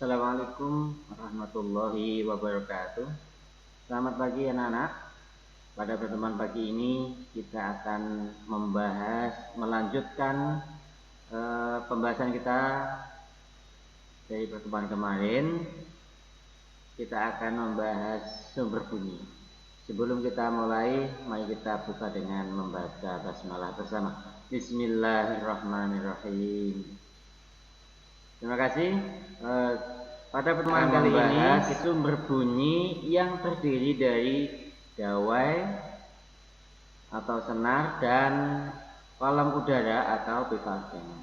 Assalamualaikum warahmatullahi wabarakatuh. Selamat pagi anak-anak. Pada pertemuan pagi ini kita akan melanjutkan pembahasan kita dari pertemuan kemarin. Kita akan membahas sumber bunyi. Sebelum kita mulai, mari kita buka dengan membaca basmalah bersama. Bismillahirrahmanirrahim. Terima kasih. Pada pertemuan kali ini itu berbunyi yang terdiri dari gawai atau senar dan kolam udara atau pipa organik.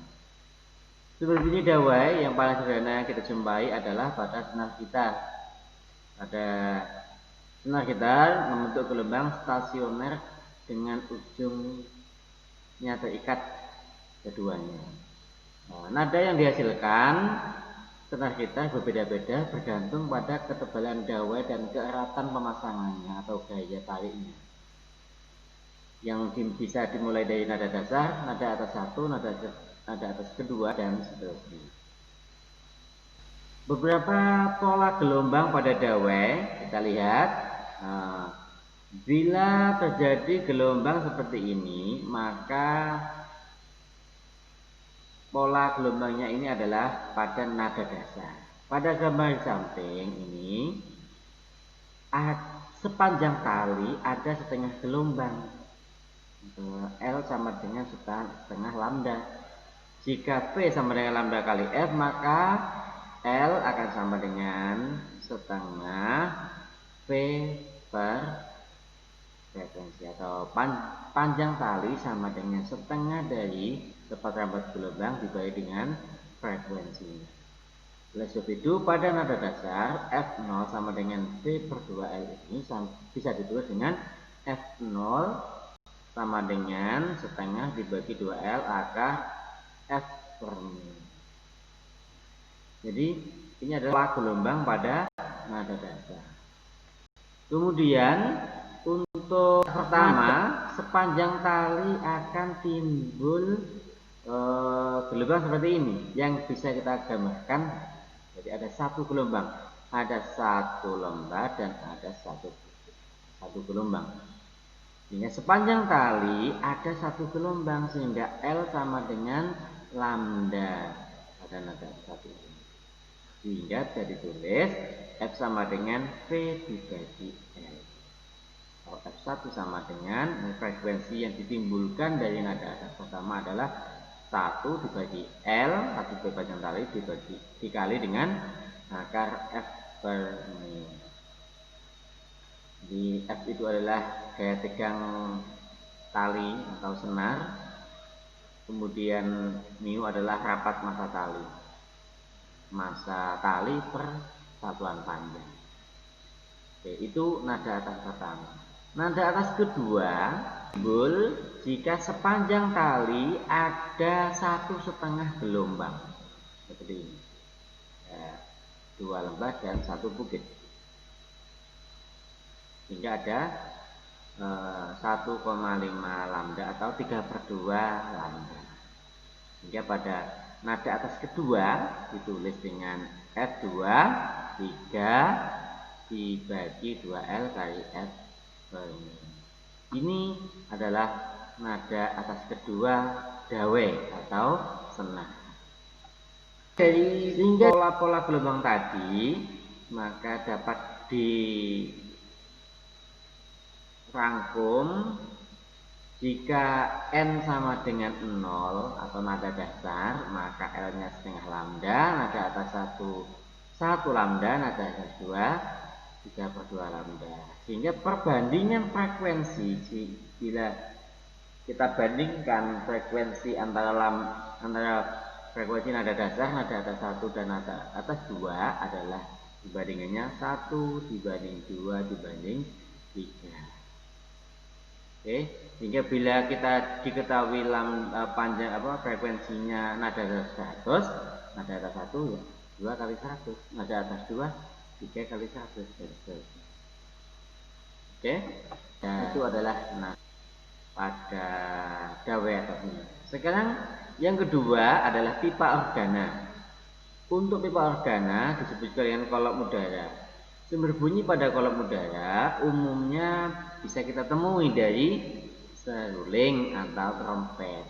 Sumber bunyi gawai yang paling sederhana yang kita jumpai adalah pada senar gitar. Pada senar gitar membentuk gelombang stasioner dengan ujungnya terikat keduanya. Nada yang dihasilkan senar gitar berbeda-beda bergantung pada ketebalan gawai dan keeratan pemasangannya atau gaya tariknya. Yang bisa dimulai dari nada dasar, nada atas satu, nada atas kedua, dan seterusnya. Beberapa pola gelombang pada gawai kita lihat. Bila terjadi gelombang seperti ini, maka pola gelombangnya ini adalah pada nada dasar. Pada gambar samping ini, sepanjang tali ada setengah gelombang. L sama dengan setengah lambda. Jika P sama dengan lambda kali F, maka L akan sama dengan setengah P per frekuensi, atau panjang tali sama dengan setengah dari tepat rambut gelombang dibagi dengan frekuensi. Oleh sebab itu pada nada dasar F0 sama dengan P per 2L ini bisa ditulis dengan F0 sama dengan setengah dibagi 2L akar F per μ. Jadi ini adalah gelombang pada nada dasar. Kemudian untuk pertama, sepanjang tali akan timbul gelombang seperti ini yang bisa kita gambarkan. Jadi ada satu gelombang, ada satu lembar dan ada satu gelombang. Sehingga sepanjang tali ada satu gelombang, sehingga L sama dengan lambda pada nada satu ini. Sehingga bisa ditulis F sama dengan V dibagi L. F1 sama dengan frekuensi yang ditimbulkan dari nada atas pertama adalah 1 dibagi L, 1 sepanjang tali dikali dengan akar F per μ. Di F itu adalah gaya tegang tali atau senar, kemudian μ adalah rapat massa tali per satuan panjang. Oke, itu nada atas pertama. Nada atas kedua timbul jika sepanjang tali ada 1,5 gelombang seperti ini, 2 lembar dan 1 bukit, sehingga ada 1,5 lambda atau 3/2 lambda. Hingga pada nada atas kedua ditulis dengan F2 3 dibagi 2L kali F per μ. Ini adalah nada atas kedua gawai atau senar. Dari pola-pola gelombang tadi, maka dapat dirangkum jika N sama dengan 0 atau nada dasar, maka L-nya setengah lambda, nada atas 1 lambda, nada atas 2 3/2 lambda. Sehingga perbandingan frekuensi, bila kita bandingkan frekuensi antara frekuensi nada dasar, nada atas 1 dan nada atas 2 adalah dibandingannya 1 dibanding 2 dibanding 3. Oke, sehingga bila kita diketahui frekuensinya nada atas 100, nada atas 1 ya 2 kali 100, nada atas 2 3 kali 100, dan seterusnya. Oke, nah, itu adalah pada gawai atau senar. Sekarang yang kedua adalah pipa organa. Untuk pipa organa disebut dengan kolom udara. Sumber bunyi pada kolom udara umumnya bisa kita temui dari seruling atau trompet.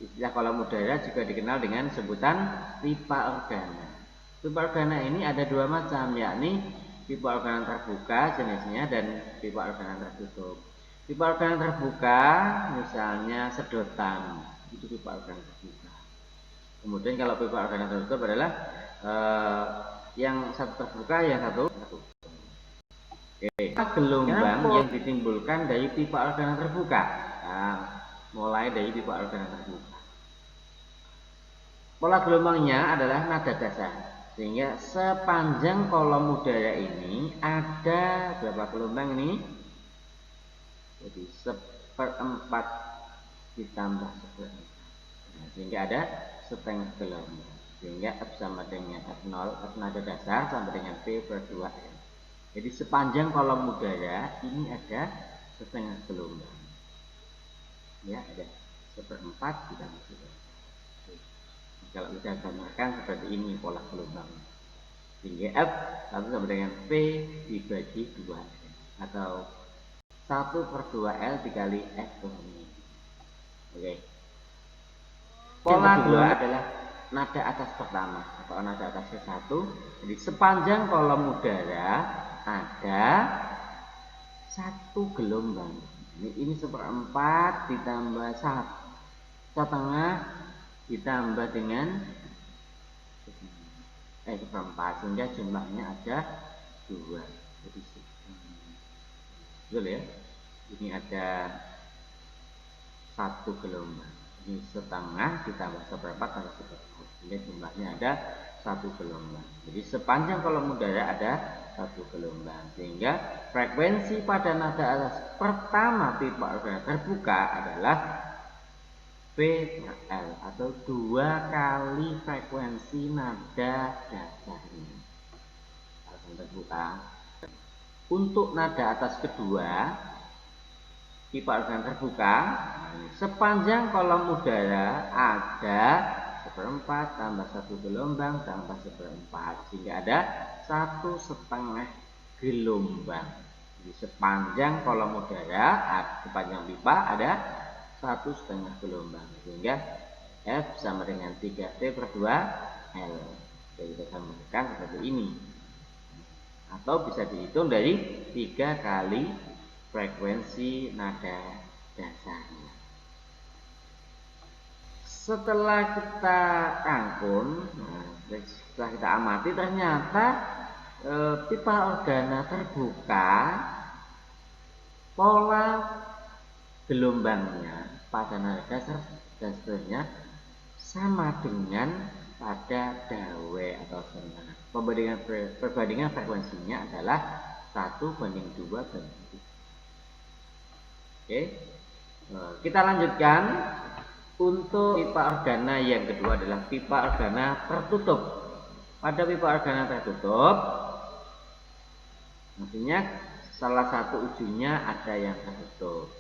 Istilah kolom udara juga dikenal dengan sebutan pipa organa. Pipa organa ini ada dua macam, yakni pipa organa terbuka jenisnya dan pipa organa tertutup. Pipa organa terbuka misalnya sedotan, itu pipa organa terbuka. Kemudian kalau pipa organa tertutup adalah yang satu terbuka, yang satu tertutup. Oke. Gelombang yang ditimbulkan dari pipa organa terbuka. Nah, mulai dari pipa organa terbuka. Pola gelombangnya adalah nada dasar, sehingga sepanjang kolom udara ini ada berapa gelombang ini? Jadi 1/4 ditambah 1/4. Nah, sehingga ada setengah gelombang. Sehingga F sama dengan F0, F nada dasar sama dengan P per 2L. Jadi sepanjang kolom udara ini ada setengah gelombang. Ya, ada 1/4 ditambah 1/4. Kalau kita gambarkan seperti ini pola gelombang. Sehingga F satu sama dengan P dibagi 2L. Atau 1/2L dikali F ini. Oke. Pola gelombang adalah nada atas pertama atau nada atas ke-1. Jadi sepanjang kolom udara ada satu gelombang. Ini 1/4 ditambah 1/2 ditambah dengan 1/4, sehingga jumlahnya ada 2. Jadi betul ya. Ini ada satu gelombang. Ini setengah ditambah 1/4 tambah 1/4. Sehingga jumlahnya ada satu gelombang. Jadi sepanjang kolom udara ada satu gelombang. Sehingga frekuensi pada nada atas pertama pipa organa terbuka adalah P per L atau 2 kali frekuensi nada dasarnya. Organa terbuka. Untuk nada atas kedua pipa organa terbuka, sepanjang kolom udara ada 1/4 tambah 1 gelombang tambah 1/4, sehingga ada 1/2 gelombang. Jadi sepanjang kolom udara, sepanjang pipa ada 1/2 gelombang, sehingga F sama dengan 3T per 2L. Jadi kita samakan seperti ini. Atau bisa dihitung dari 3 kali frekuensi nada dasarnya. Setelah kita rangkum, setelah kita amati, ternyata pipa organa terbuka pola gelombangnya pada nada dasar dan seterusnya sama dengan pada dawe atau senang. Perbandingan frekuensinya adalah 1:2:3. Oke, kita lanjutkan. Untuk pipa organa yang kedua adalah pipa organa tertutup. Pada pipa organa tertutup, maksudnya salah satu ujungnya ada yang tertutup.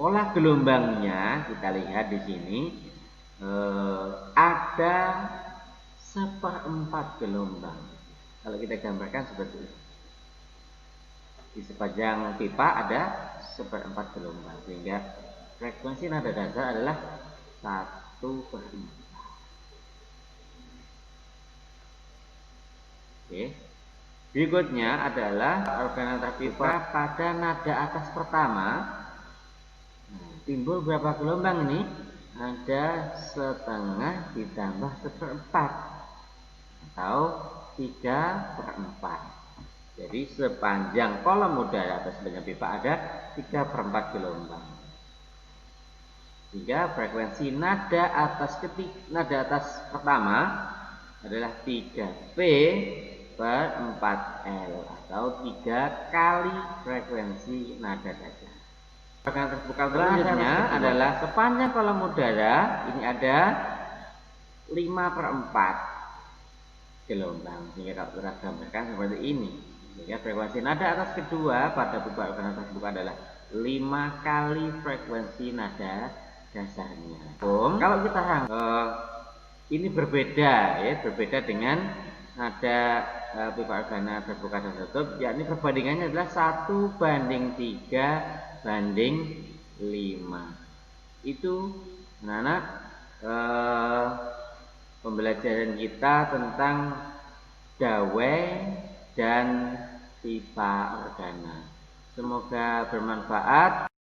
Pola gelombangnya kita lihat di sini ada 1/4 gelombang. Kalau kita gambarkan seperti ini, di sepanjang pipa ada 1/4 gelombang, sehingga frekuensi nada dasar adalah 1/4. Oke. Berikutnya adalah organa terpipa pada nada atas pertama. Timbul berapa gelombang ini? Ada 1/2 ditambah 1/4 atau 3/4. Jadi sepanjang kolom udara atau sepanjang pipa ada 3/4 gelombang. Sehingga frekuensi nada atas pertama adalah 3P per 4L atau 3 kali frekuensi nada dasar. Organa terbuka selanjutnya adalah sepanjang kolom udara ini ada 5/4 gelombang. Sehingga kalau kita gambarkan seperti ini, sehingga frekuensi nada atas kedua pada pipa organa terbuka adalah 5 kali frekuensi nada dasarnya. Kalau kita ini berbeda ya, berbeda dengan ada pipa organa terbuka dan tertutup, yakni perbandingannya adalah 1:3:5. Itu anak-anak pembelajaran kita tentang dawai dan pipa organa. Semoga bermanfaat.